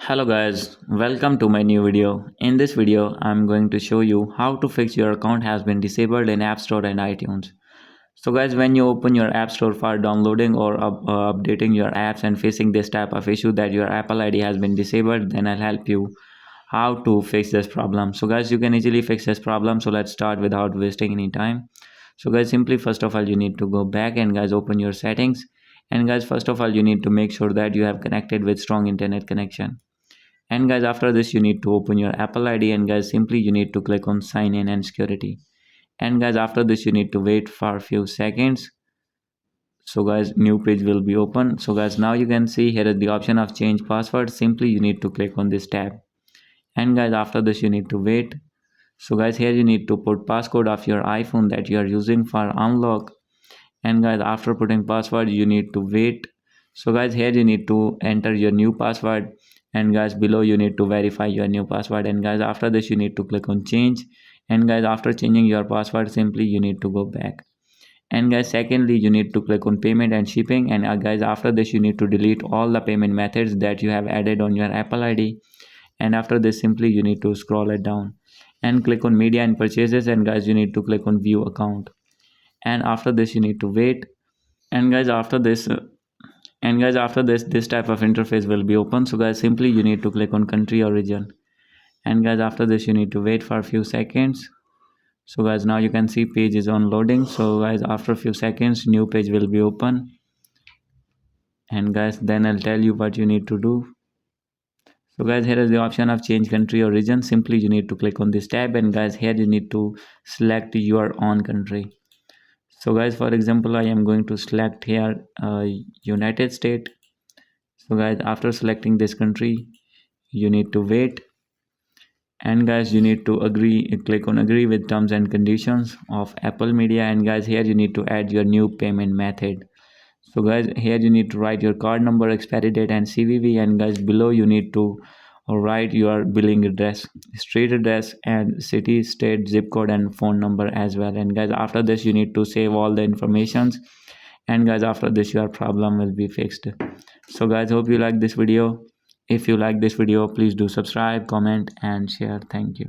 Hello guys, welcome to my new video. In this video, I'm going to show you how to fix your account has been disabled in App Store and iTunes. So guys, when you open your App Store for downloading or updating your apps and facing this type of issue that your Apple ID has been disabled, then I'll help you how to fix this problem. So guys, you can easily fix this problem. So let's start without wasting any time. So guys, simply first of all, you need to go back and guys open your settings. And guys, first of all, you need to make sure that you have connected with strong internet connection. And guys, after this you need to open your Apple ID, and guys, simply you need to click on sign in and security. And guys, after this you need to wait for a few seconds. So guys, new page will be open. So guys, now you can see here is the option of change password. Simply you need to click on this tab. And guys, after this you need to wait. So guys, here you need to put passcode of your iPhone that you are using for unlock. And guys, after putting password you need to wait. So guys, here you need to enter your new password, and guys, below you need to verify your new password. And guys, after this you need to click on change. And guys, after changing your password, simply you need to go back. And guys, secondly you need to click on payment and shipping. And guys, after this you need to delete all the payment methods that you have added on your Apple ID. And after this, simply you need to scroll it down and click on media and purchases. And guys, you need to click on view account. And after this you need to wait. And guys, after this type of interface will be open. So guys, simply you need to click on country or region. And guys, after this you need to wait for a few seconds. So guys, now you can see page is on loading. So guys, after a few seconds new page will be open. And guys, then I'll tell you what you need to do. So guys, here is the option of change country or region. Simply you need to click on this tab, and guys, here you need to select your own country. So guys, for example, I am going to select here United States. So guys, after selecting this country you need to wait. And guys, you need to click on agree with terms and conditions of Apple Media. And guys, here you need to add your new payment method. So guys, here you need to write your card number, expiry date and CVV. And guys, below you need to write your billing address, street address and city, state, zip code and phone number as well. And guys, after this you need to save all the informations. And guys, after this your problem will be fixed. So guys, hope you like this video. If you like this video, please do subscribe, comment and share. Thank you.